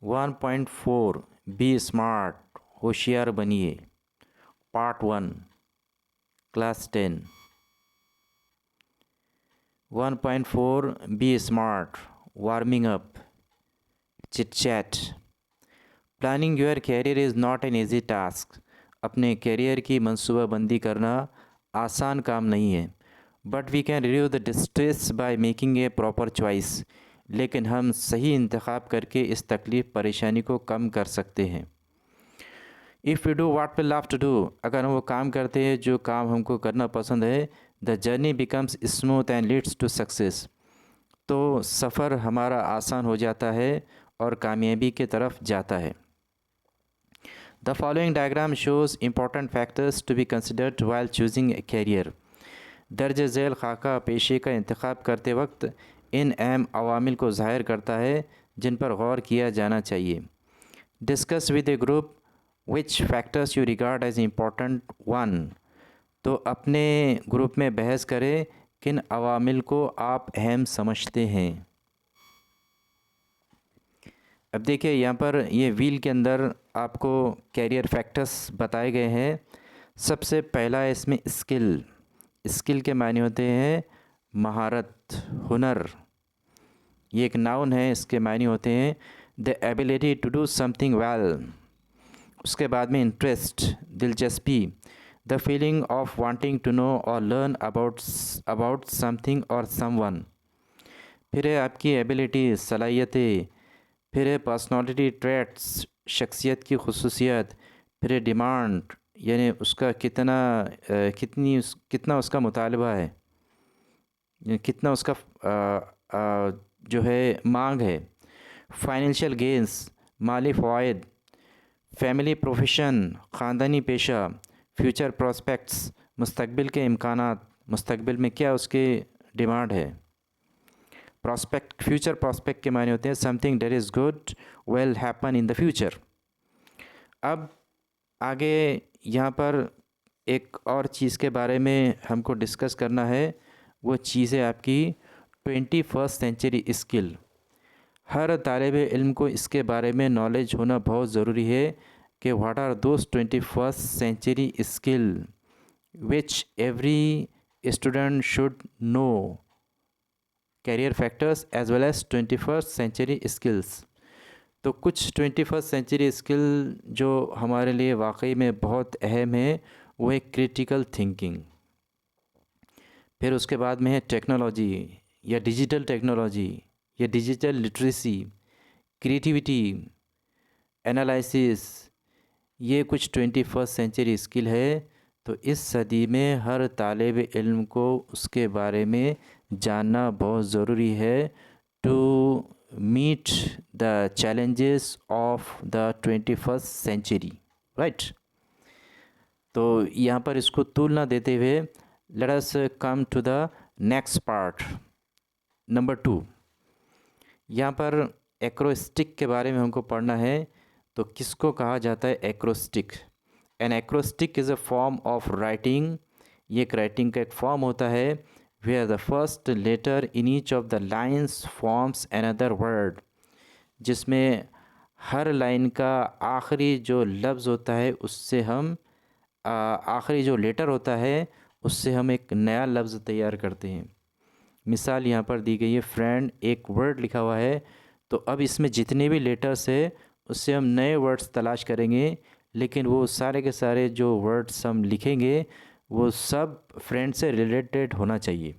1.4 be smart होशियार बनिए part 1 class 10। 1.4 be smart warming up chit chat. Planning your career is not an easy task. अपने career की मंसूबाबंदी करना आसान काम नहीं है। But we can reduce the distress by making a proper choice. लेकिन हम सही इंतखाब करके इस तकलीफ़ परेशानी को कम कर सकते हैं। If you do what we love to do, अगर हम वो काम करते हैं जो काम हमको करना पसंद है, the journey becomes smooth and leads to success, तो सफ़र हमारा आसान हो जाता है और कामयाबी की तरफ जाता है। The following diagram shows important factors to be considered while choosing a career. दर्ज झैल खाका पेशे का इंतखाब करते वक्त इन अहम अवामिल को ज़ाहिर करता है जिन पर गौर किया जाना चाहिए। Discuss with a group which factors you regard as important one, तो अपने ग्रुप में बहस करें किन अवामिल को आप अहम समझते हैं। अब देखिए यहाँ पर ये व्हील के अंदर आपको कैरियर फैक्टर्स बताए गए हैं। सबसे पहला है इसमें स्किल। स्किल के मायने होते हैं महारत, हुनर। ये एक नाउन है, इसके मायने होते हैं the ability to do something well. उसके बाद में इंटरेस्ट, दिलचस्पी, the feeling of wanting to know और लर्न अबाउट समथिंग और समवन। फिर है आपकी एबिलिटी, सलाहियतें। फिर है पर्सनालिटी ट्रेट्स, शख्सियत की खुसूसियत। फिर है डिमांड, यानी उसका कितना उसका मुतालबा है, कितना उसका जो है मांग है। फाइनेंशियल गेंस, माली फ़वाइद। फैमिली प्रोफेशन, ख़ानदानी पेशा। फ्यूचर प्रॉस्पेक्ट्स, मुस्तकबिल के इम्कानात, मुस्तकबिल में क्या उसके डिमांड है। प्रॉस्पेक्ट, फ्यूचर प्रॉस्पेक्ट के मायने होते हैं something that is good will happen in the future. अब आगे यहाँ पर एक और चीज़ के बारे में हमको डिस्कस करना है, वो चीज़ है आपकी 21st सेंचुरी स्किल। हर तालिब इल्म को इसके बारे में नॉलेज होना बहुत ज़रूरी है कि what are those 21st century skill which every student should know. Career factors as well as 21st century skills. तो कुछ 21st सेंचुरी स्किल जो हमारे लिए वाकई में बहुत अहम है वो है क्रिटिकल थिंकिंग। फिर उसके बाद में है टेक्नोलॉजी या डिजिटल टेक्नोलॉजी या डिजिटल लिटरेसी, क्रिएटिविटी, एनालिसिस। ये कुछ 21st सेंचुरी स्किल है। तो इस सदी में हर तालिब इल्म को उसके बारे में जानना बहुत ज़रूरी है to meet the challenges of the 21st century, right. तो यहाँ पर इसको तूल ना देते हुए let us come to the next part number 2। यहाँ पर एक्रोस्टिक के बारे में हमको पढ़ना है। तो किसको कहा जाता है acrostic? An acrostic is a form of writing. ये एक राइटिंग का एक फॉर्म होता है where the first letter in each of the lines forms another word, जिसमें हर लाइन का आखिरी जो लफ्ज़ होता है उससे हम आखिरी जो लेटर होता है उससे हम एक नया लफ्ज़ तैयार करते हैं। मिसाल यहाँ पर दी गई है, फ्रेंड एक वर्ड लिखा हुआ है, तो अब इसमें जितने भी लेटर्स है उससे हम नए वर्ड्स तलाश करेंगे, लेकिन वो सारे के सारे जो वर्ड्स हम लिखेंगे वो सब फ्रेंड से रिलेटेड होना चाहिए।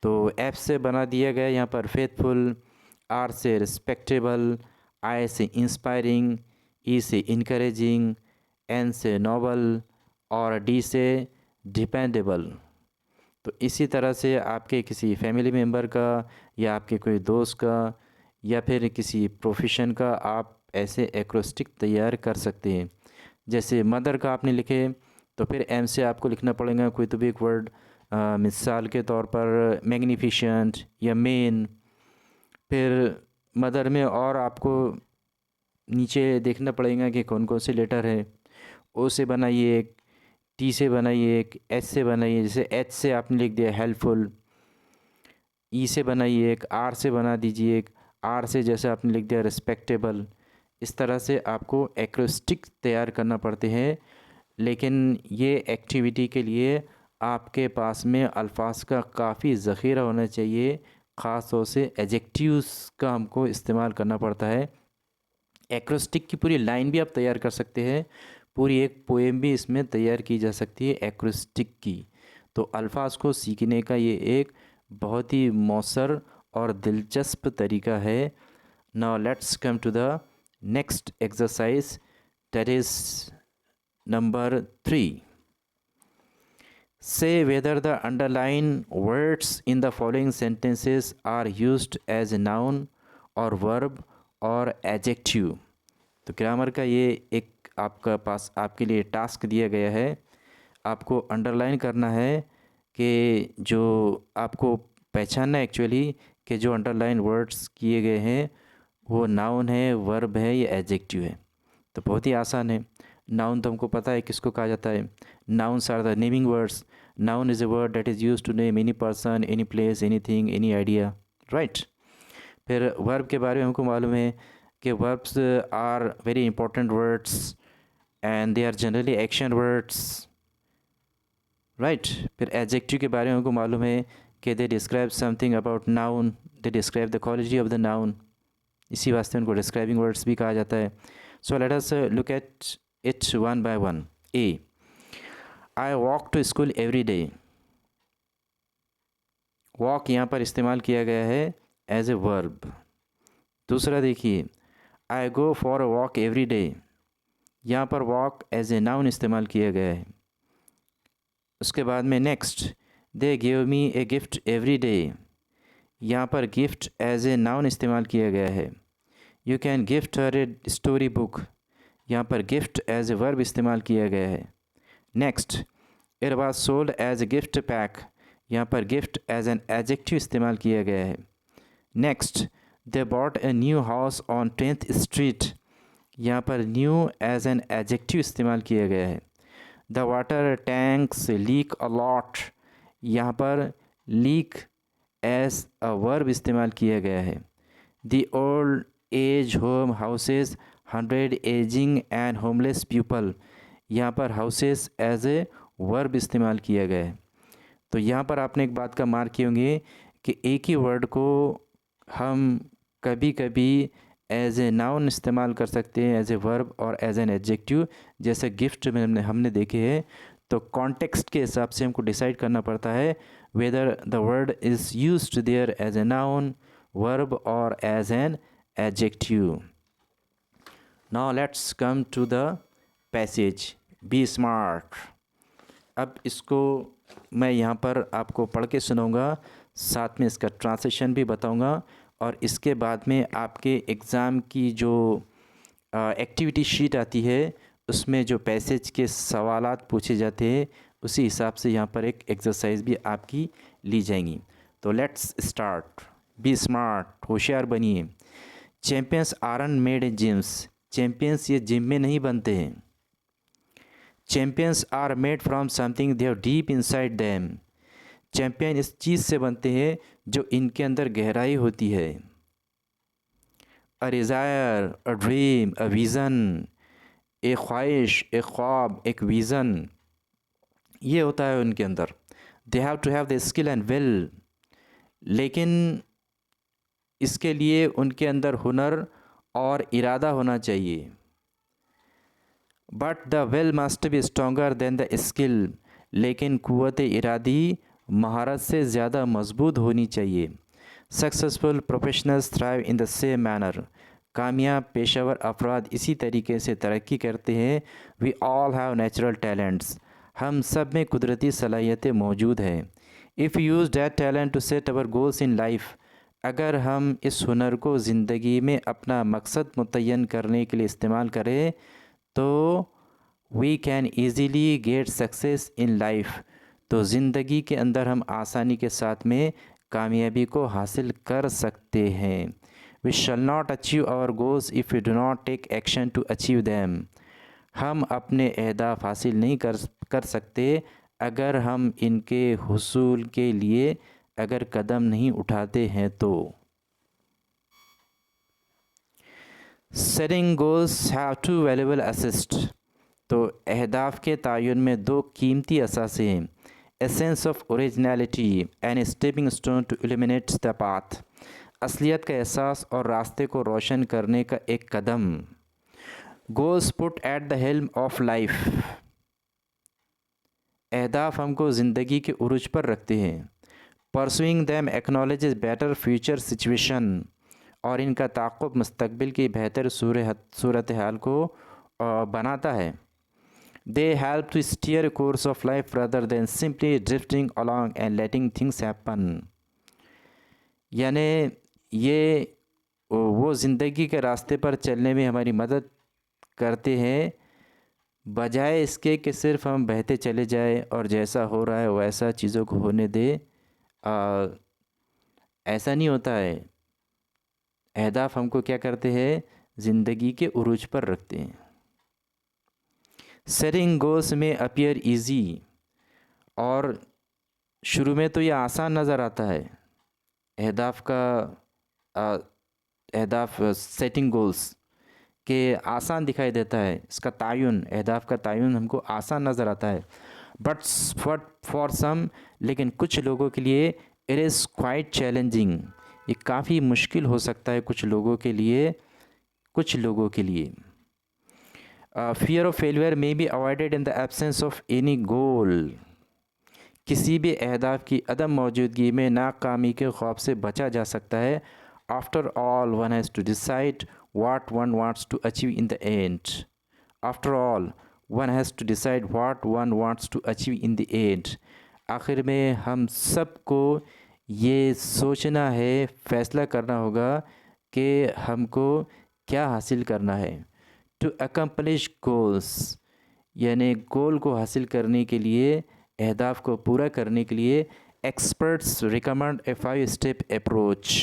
तो एफ से बना दिया गया यहाँ पर फेथफुल, आर से रिस्पेक्टेबल, आई से इंस्पायरिंग, ई से इनकरेजिंग, एन से नोबल और डी से डिपेंडेबल। तो इसी तरह से आपके किसी फैमिली मेम्बर का या आपके कोई दोस्त का या फिर किसी प्रोफेशन का आप ऐसे एक्रोस्टिक तैयार कर सकते हैं। जैसे मदर का आपने लिखे तो फिर एम से आपको लिखना पड़ेगा कोई तो भी एक वर्ड, मिसाल के तौर पर मैग्निफिशेंट या मेन। फिर मदर में और आपको नीचे देखना पड़ेगा कि कौन कौन से लेटर है। ओ से बनाइए एक, टी से बनाइए एक, एच से बनाइए, जैसे एच से आपने लिख दिया हेल्पफुल। ई से बनाइए एक, आर से बना दीजिए एक, आर से जैसे आपने लिख दिया रिस्पेक्टेबल। इस तरह से आपको एक्रोस्टिक तैयार करना पड़ते हैं। लेकिन ये एक्टिविटी के लिए आपके पास में अल्फाज का काफ़ी ज़ख़ीरा होना चाहिए। ख़ास तौर से एडजेक्टिव्स का हमको इस्तेमाल करना पड़ता है। एक्रोस्टिक की पूरी लाइन भी आप तैयार कर सकते हैं, पूरी एक पोएम भी इसमें तैयार की जा सकती है एक्रोस्टिक की। तो अल्फाज को सीखने का ये एक बहुत ही मौसर और दिलचस्प तरीका है। Now let's come to the next exercise, that is number 3. Say whether the underlined words in the following sentences are used as a noun or verb or adjective. तो ग्रामर का ये एक आपका पास आपके लिए टास्क दिया गया है। आपको अंडरलाइन करना है कि जो आपको पहचानना है एक्चुअली कि जो अंडरलाइन वर्ड्स किए गए हैं वो नाउन है, वर्ब है या एडजेक्टिव है। तो बहुत ही आसान है। नाउन तो हमको पता है किसको कहा जाता है। Nouns are the naming words. Noun is a word that is used to name any person, any place, anything, any idea, right. फिर वर्ब के बारे में हमको मालूम है कि verbs are very important words and they are generally action words, right. फिर adjective के बारे में हमको मालूम है कि they describe something about noun, they describe the quality of the noun. इसी वास्ते उनको डिस्क्राइबिंग वर्ड्स भी कहा जाता है। So let us look at it one by one. A, I walk to school every day. Walk यहाँ पर इस्तेमाल किया गया है एज ए वर्ब। दूसरा देखिए, I go for a walk every day. यहाँ पर वॉक एज ए नाउन इस्तेमाल किया गया है। उसके बाद में next, they give me a gift every day. यहाँ पर गिफ्ट एज ए नाउन इस्तेमाल किया गया है। You can gift her a story book. यहाँ पर गिफ्ट एज ए वर्ब इस्तेमाल किया गया है। Next, it was sold as a gift pack. यहाँ पर गिफ्ट एज एन एडजेक्टिव इस्तेमाल किया गया है। Next, they bought a new house on 10th street. यहाँ पर न्यू एज एन एडजेक्टिव इस्तेमाल किया गया है। The water tanks leak a lot. यहाँ पर लीक एज अ वर्ब इस्तेमाल किया गया है। The old age home houses 100 ageing and homeless people. यहाँ पर हाउसेस एज ए वर्ब इस्तेमाल किया गया है। तो यहाँ पर आपने एक बात का मार्क किए होंगे कि एक ही वर्ड को हम कभी कभी एज ए नाउन इस्तेमाल कर सकते हैं, एज ए वर्ब और एज एन एडजेक्टिव। जैसे गिफ्ट में हमने देखे हैं। तो कॉन्टेक्स्ट के हिसाब से हमको डिसाइड करना पड़ता है whether the word is used there as a noun, verb और as an adjective. Now let's come to the passage, be smart. अब इसको मैं यहाँ पर आपको पढ़ के सुनाऊँगा, साथ में इसका ट्रांसलेशन भी बताऊँगा और इसके बाद में आपके एग्ज़ाम की जो एक्टिविटी शीट आती है उसमें जो पैसेज के सवालात पूछे जाते हैं उसी हिसाब से यहाँ पर एक एक्सरसाइज भी आपकी ली जाएंगी। तो लेट्स स्टार्ट। बी स्मार्ट, होशियार बनिए। Champions aren made in gyms. Champions ये जिम में नहीं बनते हैं। Champions are made from something they have deep inside them. Champion इस चीज़ से बनते हैं जो इनके अंदर गहराई होती है। अ desire, a dream, a vision, एक ख्वाहिश, एक ख्वाब, एक विज़न, ये होता है उनके अंदर। They have to have the skill and will. लेकिन इसके लिए उनके अंदर हुनर और इरादा होना चाहिए। But the will must be stronger than the skill. लेकिन कुव्वत इरादी महारत से ज़्यादा मजबूत होनी चाहिए। Successful professionals thrive in the same manner. कामयाब पेशेवर अफराद इसी तरीके से तरक्की करते हैं। We all have natural talents. हम सब में कुदरती सलाहियतें मौजूद हैं। If use that talent to set our goals in life. अगर हम इस हुनर को ज़िंदगी में अपना मकसद मुतय्यन करने के लिए इस्तेमाल करें तो we can easily get success in life. तो ज़िंदगी के अंदर हम आसानी के साथ में कामयाबी को हासिल कर सकते हैं। We shall not achieve our goals if you do not take action to achieve them. हम अपने अहदाफ हासिल नहीं कर सकते अगर हम इनके हुसूल के लिए अगर कदम नहीं उठाते हैं तो। Setting goals have two valuable assist. तो अहदाफ के तयन में दो कीमती असासे हैं, a sense of originality and stepping stone to illuminate the path. असलियत का एहसास और रास्ते को रोशन करने का एक कदम। Goals put at the helm of life. अहदाफ हमको ज़िंदगी के उरूज पर रखते हैं। Pursuing them acknowledge better future situation. और इनका ताक़ुब मुस्तकबिल की बेहतर सूरत हाल को बनाता है। They help to steer course of life rather than simply drifting along and letting things happen. यानी ये वो ज़िंदगी के रास्ते पर चलने में हमारी मदद करते हैं, बजाय इसके कि सिर्फ हम बहते चले जाए और जैसा हो रहा है वैसा चीज़ों को होने दे। ऐसा नहीं होता है। अहदाफ हमको क्या करते हैं, ज़िंदगी के उरूज पर रखते हैं। सेटिंग गोल्स में अपीयर इजी, और शुरू में तो ये आसान नज़र आता है। अहदाफ सेटिंग गोल्स के आसान दिखाई देता है, इसका तयन, अहदाफ का तयन हमको आसान नज़र आता है। बट फॉर सम, लेकिन कुछ लोगों के लिए इट इज़ क्वाइट चैलेंजिंग। ये काफ़ी मुश्किल हो सकता है कुछ लोगों के लिए। Fear of failure may be avoided in the absence of any गोल। किसी भी अहदाफ की अदम मौजूदगी में नाकामी के ख्वाब से बचा जा सकता है। After all one has to decide what one wants to achieve in the end. After all, one has to decide what one wants to achieve in the end. आखिर में हम सबको ये सोचना है, फ़ैसला करना होगा कि हमको क्या हासिल करना है। To accomplish goals, यानी गोल को हासिल करने के लिए, अहदाफ को पूरा करने के लिए experts recommend a 5-step approach.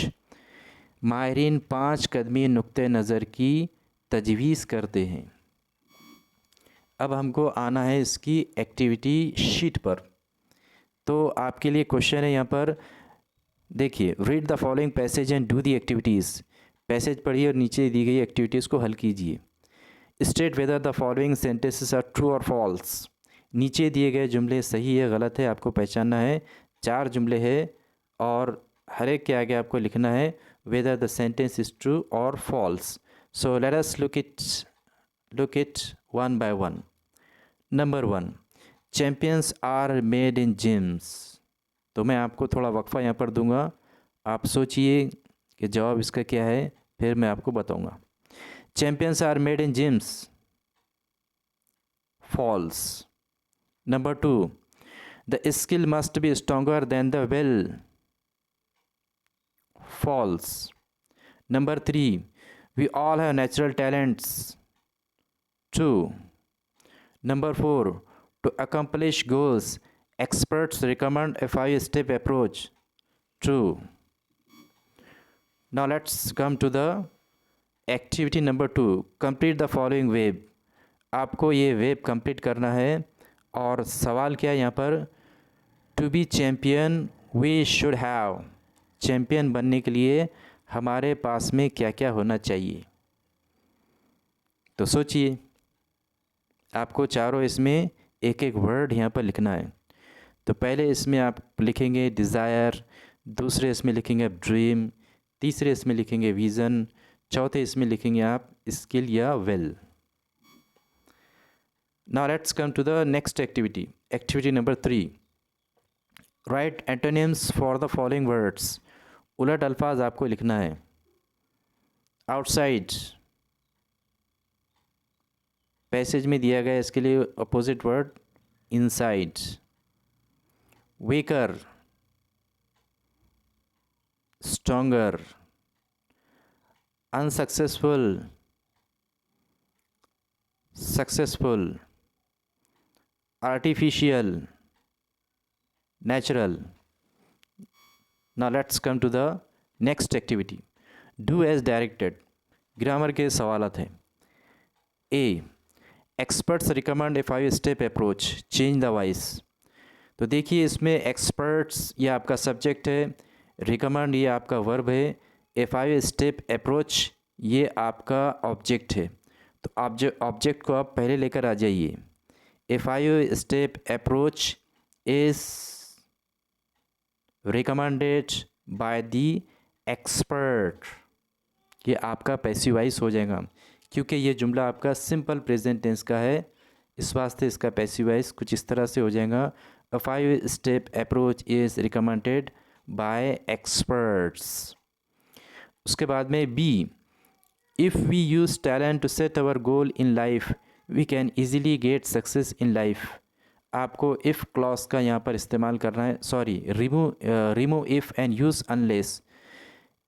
माहिरीन 5 कदमी नुक्ते नज़र की तजवीज़ करते हैं। अब हमको आना है इसकी एक्टिविटी शीट पर। तो आपके लिए क्वेश्चन है यहाँ पर, देखिए, read the following passage and do the activities. Passage पढ़िए और नीचे दी गई एक्टिविटीज़ को हल कीजिए। State whether the following sentences are true और फॉल्स। नीचे दिए गए जुमले सही है गलत है आपको पहचानना है। 4 जुमले हैं और हर एक के आगे आपको लिखना है whether the sentence is true or false. So let us look it one by one. Number 1, champions are made in gyms. तो मैं आपको थोड़ा वक्फा यहाँ पर दूंगा, आप सोचिए कि जवाब इसका क्या है, फिर मैं आपको बताऊंगा। Champions are made in gyms. False. Number 2, the skill must be stronger than the will. False. Number 3, we all have natural talents. True. Number 4, to accomplish goals, experts recommend a 5-step approach. True. Now let's come to the activity number 2. Complete the following web. आपको ये web complete करना है और सवाल क्या है यहाँ पर, to be champion we should have. Champion बनने के लिए हमारे पास में क्या क्या होना चाहिए। तो सोचिए, आपको चारों इसमें एक एक वर्ड यहाँ पर लिखना है। तो पहले इसमें आप लिखेंगे डिज़ायर, दूसरे इसमें लिखेंगे आप ड्रीम, तीसरे इसमें लिखेंगे विज़न, चौथे इसमें लिखेंगे आप स्किल या well. Now let's come to the next activity. Activity number 3, write antonyms for the following words. उलट अल्फाज आपको लिखना है। आउटसाइड, पैसेज में दिया गया, इसके लिए opposite word inside. Waker, stronger. Unsuccessful, successful. Artificial, natural. Now let's come to the next activity. Do as directed. Grammar के सवालत हैं। A, experts recommend a 5-step approach. Change the voice. तो देखिए, इसमें experts ये आपका सब्जेक्ट है, recommend ये आपका वर्ब है, a 5-step approach ये आपका ऑब्जेक्ट है, तो आप जो ऑब्जेक्ट को आप पहले लेकर आ जाइए। ए 5 step approach is recommended by the expert. ये आपका पैसिव वॉइस हो जाएगा, क्योंकि ये जुमला आपका सिंपल प्रेजेंट टेंस का है, इस वास्ते इसका पैसिव वॉइस कुछ इस तरह से हो जाएगा। A 5 step approach is recommended by experts. उसके बाद में B, if we use talent to set our goal in life we can easily get success in life. आपको इफ़ क्लॉज का यहाँ पर इस्तेमाल करना है, sorry remove if and use unless.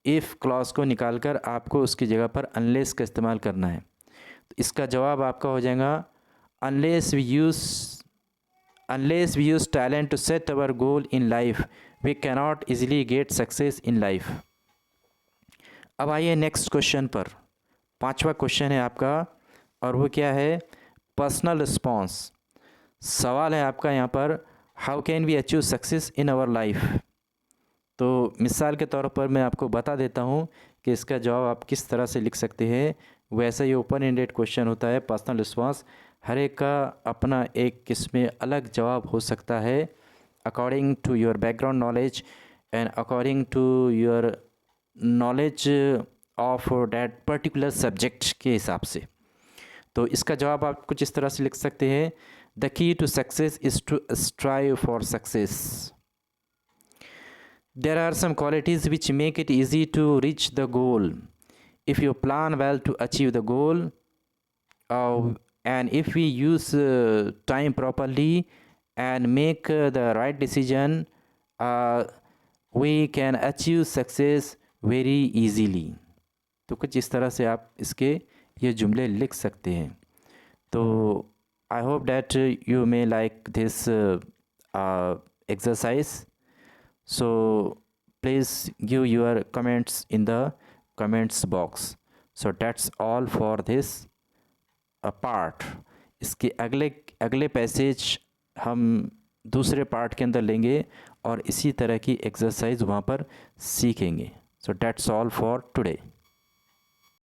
If clause को निकाल कर आपको उसकी जगह पर अनलेस का इस्तेमाल करना है। तो इसका जवाब आपका हो जाएगा unless we use talent to set our goal in life we cannot easily get success in life. अब आइए नेक्स्ट क्वेश्चन पर। पांचवा क्वेश्चन है आपका, और वो क्या है, पर्सनल रिस्पॉन्स। सवाल है आपका यहाँ पर, how can we achieve success in our life. तो मिसाल के तौर पर मैं आपको बता देता हूँ कि इसका जवाब आप किस तरह से लिख सकते हैं। वैसा ये ओपन एंडेड क्वेश्चन होता है, पर्सनल रिस्पॉन्स। हर एक का अपना एक इसमें अलग जवाब हो सकता है, according to your background knowledge and according to your knowledge of that particular subject के हिसाब से। तो इसका जवाब आप कुछ इस तरह से लिख सकते हैं, the key to success is to strive for success. There are some qualities which make it easy to reach the goal. If you plan well to achieve the goal, and if we use time properly and make the right decision, we can achieve success very easily. तो कुछ इस तरह से आप इसके ये जुमले लिख सकते हैं। तो I hope that you may like this exercise. So please give your comments in the comments box. So that's all for this part. इसके अगले पैसेज हम दूसरे पार्ट के अंदर लेंगे और इसी तरह की एक्सरसाइज वहाँ पर सीखेंगे. So that's all for today.